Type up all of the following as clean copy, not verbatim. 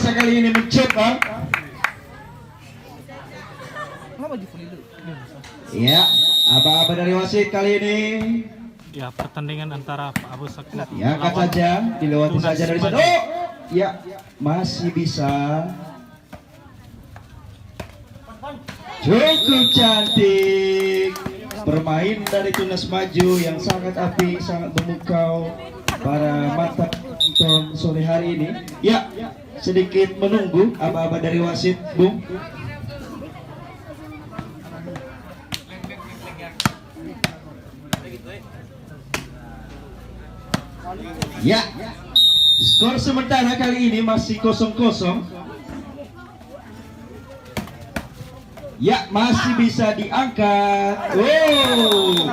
Fawasa kali ini mencoba. Ya, aba-aba dari wasit kali ini. Ya, pertandingan antara Pak Abu Sakit. Ya, angkat saja, dilewati saja dari sana. Oh, ya, masih bisa. Cukup cantik bermain dari Tunas Maju yang sangat apik, sangat memukau para mata penonton sore hari ini. Ya, sedikit menunggu aba-aba dari wasit, Bung. Ya, skor sementara kali ini masih 0-0. Ya, masih bisa diangkat. Oh,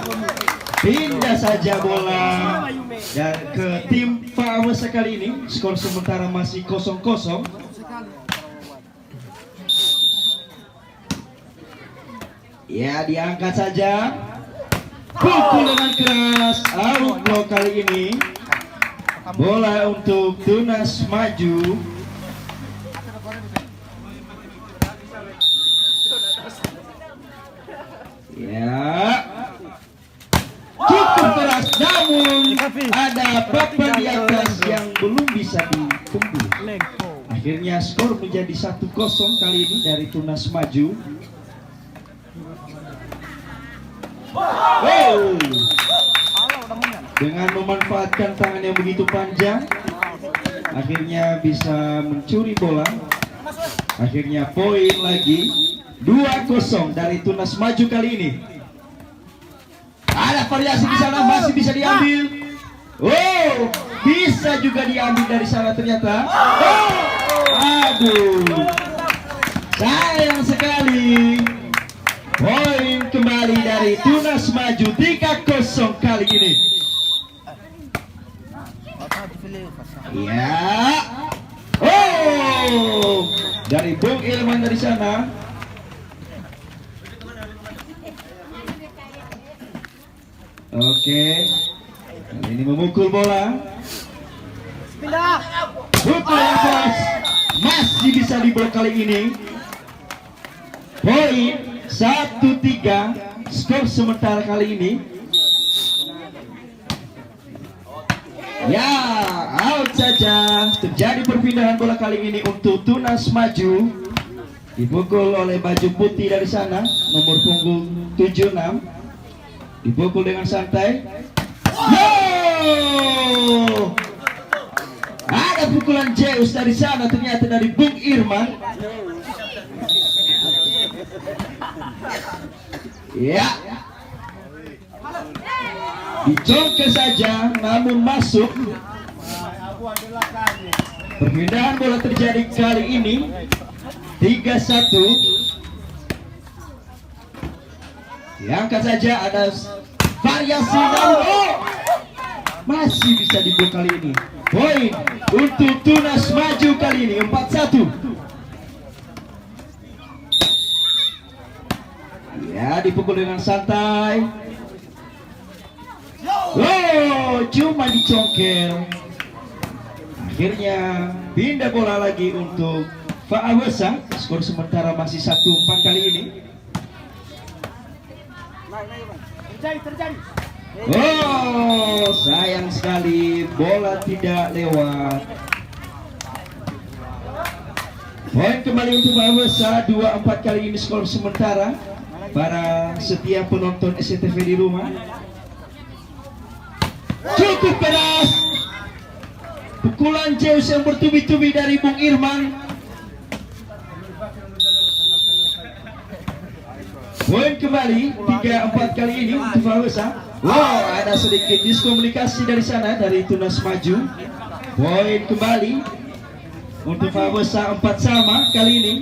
pindah saja bola dan ke tim Fawasa kali ini. Skor sementara masih 0-0. Ya, diangkat saja. Pukul dengan keras. Out block kali ini. Bola untuk Tunas Maju. Ya, cukup keras, namun ada papan di atas yang belum bisa ditembus. Akhirnya skor menjadi 1-0 kali ini dari Tunas Maju. Wow. Dengan memanfaatkan tangan yang begitu panjang, akhirnya bisa mencuri bola. Akhirnya poin lagi. 2-0 dari Tunas Maju kali ini. Ada variasi di sana, masih bisa diambil. Oh, bisa juga diambil dari sana ternyata. Oh, aduh, sayang sekali. Poin kembali dari Tunas Maju 3-0 kali ini. Ya. Oh, dari Bung Ilman dari sana. Oke, ini memukul bola. Pukul yang keras, masih bisa diblok kali ini. Poin 1-3, skor sementara kali ini. Ya, out saja. Terjadi perpindahan bola kali ini untuk Tunas Maju. Dipukul oleh baju putih dari sana, nomor punggung 76. Dipukul dengan santai. Yo! Ada pukulan Zeus dari sana, ternyata dari Bung Irman. Ya, dicongkel saja, namun masuk. Perpindahan bola terjadi kali ini 3-1. Diangkat saja, ada variasi namun oh, masih bisa dibuat kali ini. Poin untuk Tunas Maju kali ini 4-1. Ya, dipukul dengan santai. Oh, cuma dicongkel. Akhirnya pindah bola lagi untuk Fawasa. Skor sementara masih 1-4 kali ini. Oh, sayang sekali bola tidak lewat. Poin kembali untuk Fawasa 2-4 kali ini skor sementara. Para setiap penonton SCTV di rumah. Cukup keras. Pukulan Zeus yang bertubi-tubi dari Bung Irman. Poin kembali 3-4 kali ini untuk Fawasa. Wow, ada sedikit diskomunikasi dari sana dari Tunas Maju. Poin kembali untuk Fawasa 4 sama kali ini.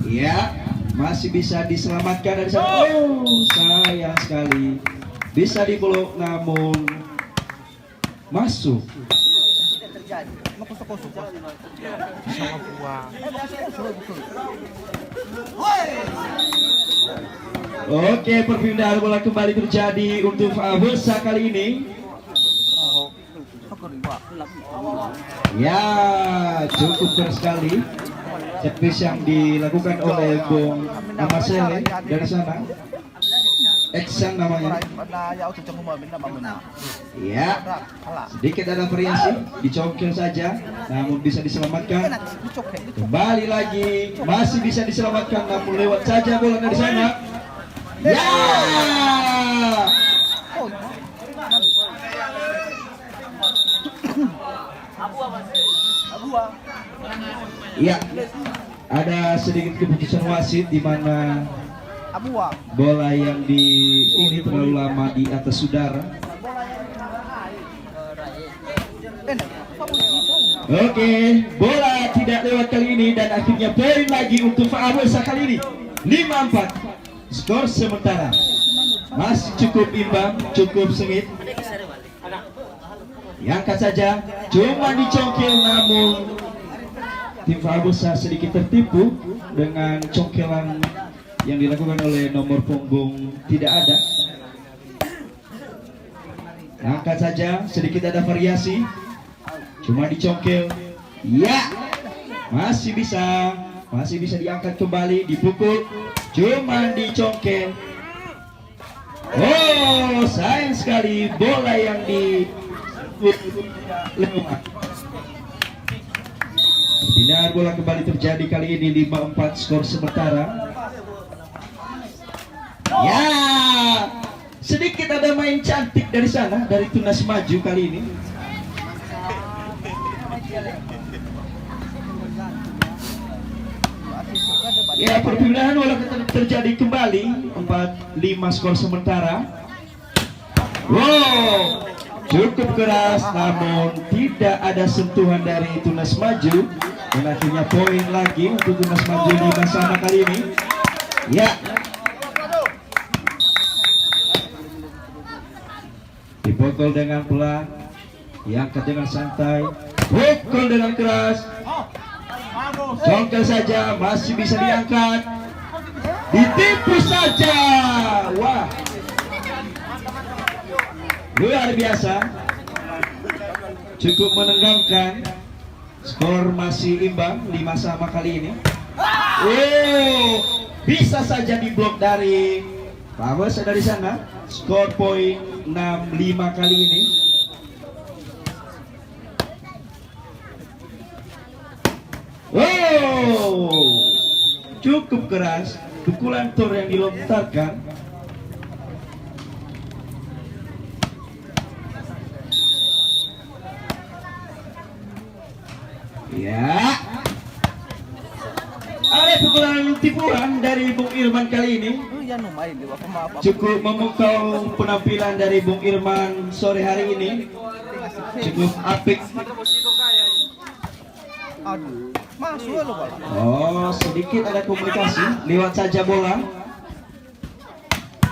Ya, masih bisa diselamatkan dari sana. Oh, sayang sekali. Bisa diblok namun masuk. Oke, perpindahan bola kembali terjadi untuk Fawasa kali ini. Ya, cukup keras sekali servis yang dilakukan oleh Bung Marcel dari sana. Action namanya. Ya, sedikit ada variasi, dicongkel saja, namun bisa diselamatkan. Kembali lagi, masih bisa diselamatkan, namun lewat saja bola dari sana. Ya, iya, ada sedikit keputusan wasit di mana bola yang di ini terlalu lama di atas udara. Oke, bola tidak lewat kali ini dan akhirnya poin lagi untuk Faabesa kali ini. 5-4 skor sementara. Masih cukup imbang, cukup sengit. Diangkat saja, cuma dicongkel, namun tim Faabesa sedikit tertipu dengan congkelan yang dilakukan oleh nomor punggung tidak ada. Angkat saja, sedikit ada variasi, cuma dicongkel. Ya, masih bisa diangkat kembali, dipukul, cuma dicongkel. Oh, sayang sekali bola yang di lewat. Pindahan bola kembali terjadi kali ini. 5-4 skor sementara. Ya, sedikit ada main cantik dari sana, dari Tunas Maju kali ini. Ya, perpindahan bola terjadi kembali. 4-5 skor sementara. Wow, cukup keras, namun tidak ada sentuhan dari Tunas Maju. Dan akhirnya poin lagi untuk Tunas Maju di Masama kali ini. Ya, dipukul dengan pelan, diangkat dengan santai, pukul dengan keras, congkel saja, masih bisa diangkat, ditipu saja. Wah, luar biasa, cukup menenangkan. Skor masih imbang, 5-5 kali ini. Oh, bisa saja diblok dari Faabesa dari sana. Skor poin 6-5 kali ini. Oh, cukup keras pukulan tor yang dilontarkan. Ya, ada pukulan tipuan dari Bung Irman kali ini. Cukup memukau penampilan dari Bung Irman sore hari ini. Cukup apik. Oh, sedikit ada komunikasi, lewat saja bola.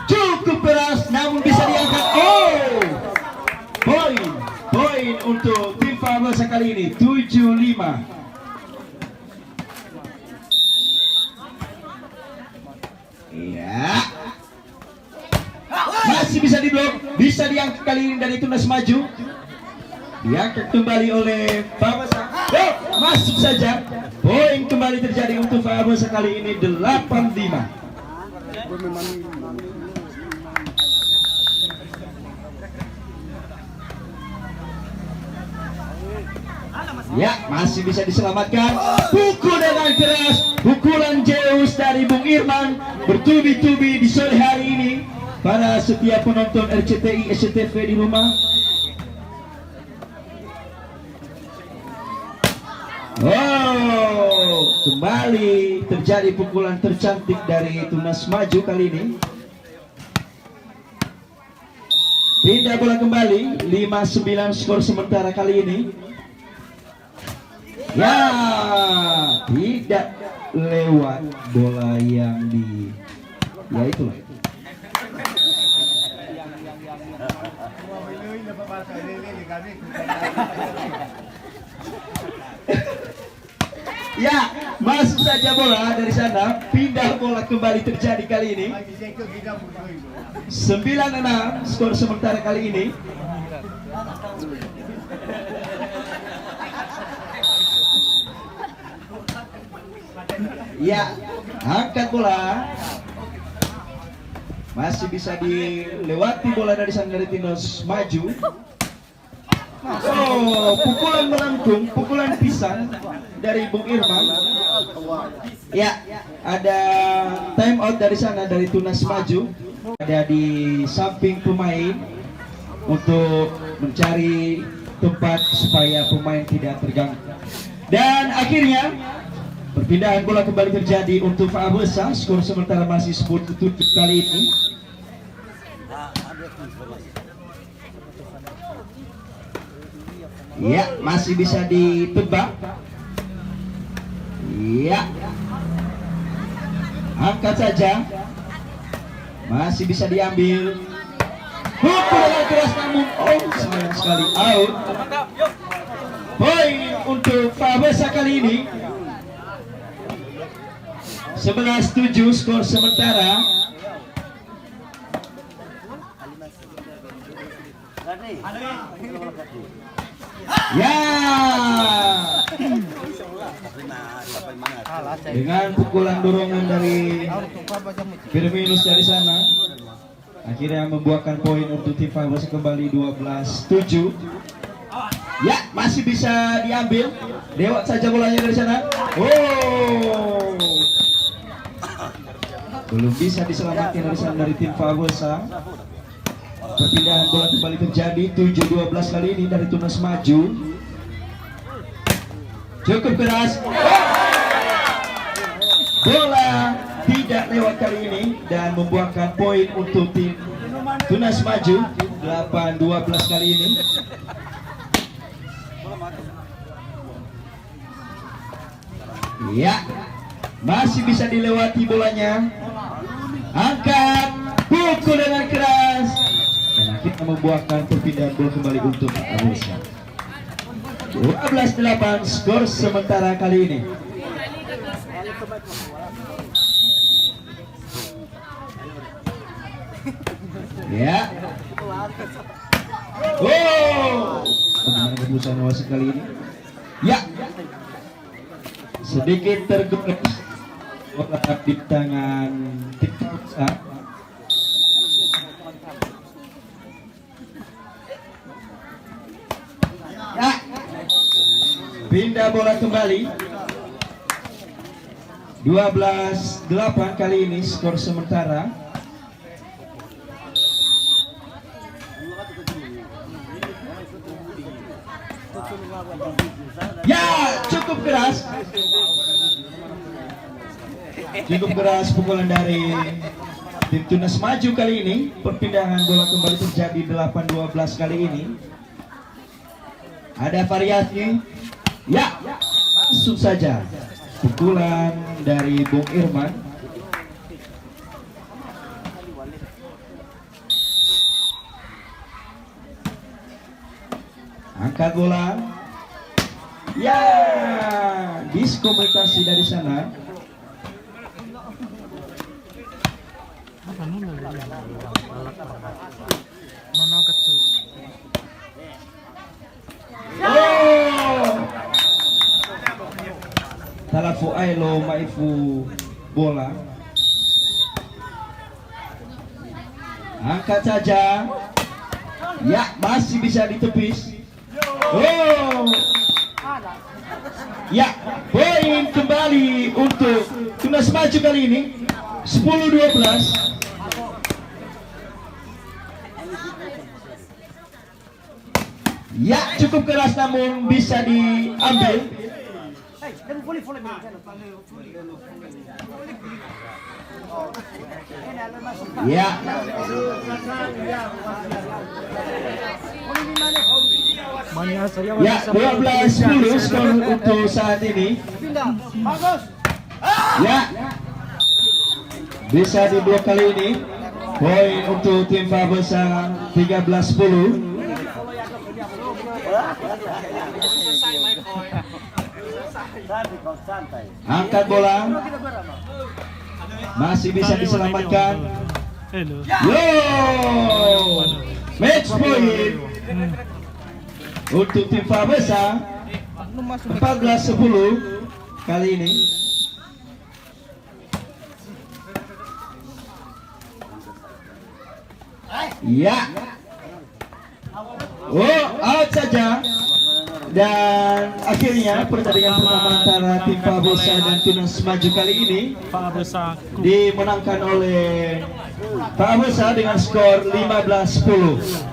Cukup keras, namun bisa diangkat. Oh, poin untuk tim Faabesa kali ini, 7-5. Iya, masih bisa diblok, bisa diangkat kali ini dari Tunas Maju. Diangkat kembali oleh Faabesa. Oh, masuk saja. Poin kembali terjadi untuk Faabesa kali ini, 8-5. Ya, masih bisa diselamatkan. Pukul dengan keras, pukulan Zeus dari Bung Irman bertubi-tubi di sore hari ini. Para setiap penonton RCTI SCTV di rumah. Oh, kembali terjadi pukulan tercantik dari Tunas Maju kali ini. Pindah bola kembali, 5-9 skor sementara kali ini. Ya, tidak lewat bola yang di, ya itulah. Ya, masuk saja bola dari sana. Pindah bola kembali terjadi kali ini. 9-6 skor sementara kali ini. Ya, angkat bola. Masih bisa dilewati bola dari sana dari Timnas Maju. Oh, pukulan melengkung, pukulan pisang dari Bung Irman. Ya, ada time out dari sana dari Tunas Maju. Ada di samping pemain untuk mencari tempat supaya pemain tidak terganggu. Dan akhirnya perpindahan bola kembali terjadi untuk Fabesa. Skor sementara masih 10-7 kali ini. Ya, masih bisa ditebak. Ya, angkat saja. Masih bisa diambil. Pukul dengan keras namun sayang sekali out. Poin untuk Fabesa kali ini. 11-7 skor sementara. Ya, dengan pukulan dorongan dari Firminus dari sana, akhirnya membuahkan poin untuk tim Fabesa kembali 12-7. Ya, masih bisa diambil. Lewat saja bolanya dari sana. Oh, belum bisa diselamatkan dari sana dari tim Fabesa. Perpindahan bola kembali terjadi 7-12 kali ini dari Tunas Maju. Cukup keras. Bola tidak lewat kali ini dan membuahkan poin untuk tim Tunas Maju 8-12 kali ini. Ya, masih bisa dilewati bolanya. Angkat, pukul dengan keras. Dan akhirnya membuahkan perpindahan bola kembali untuk Fabesa. 12-8 skor sementara kali ini. Ya. Oh, bagaimana keputusan wasit kali ini? Ya, sedikit tergores bola di tangan tim Fabesa. Ya, pindah bola kembali. 12-8 kali ini skor sementara. Ya, cukup keras. Cukup keras pukulan dari tim Tunas Maju kali ini. Perpindahan bola kembali terjadi 8-12 kali ini. Ada variasi. Ya, langsung saja pukulan dari Bung Irman. Angkat bola. Ya, diskomunikasi dari sana. Oh, talafu ailo maifu bola. Angkat saja. Ya, masih bisa ditepis. Oh, ya, poin kembali untuk Tunas Maju kali ini 10-12. Ya, cukup keras namun bisa diambil. Ya. Ya, 12-10 skor untuk saat ini. Ya, bisa diblok kali ini. Poin untuk tim Fabesa 13-10. Angkat bola. Masih bisa diselamatkan. Yo, match point untuk tim Fabesa 14-10 kali ini. Ya. Oh, out saja. Dan akhirnya pertandingan pertama antara tim Fabosa dan Tunas Maju kali ini Fabosa dimenangkan oleh Fabosa dengan skor 15-10.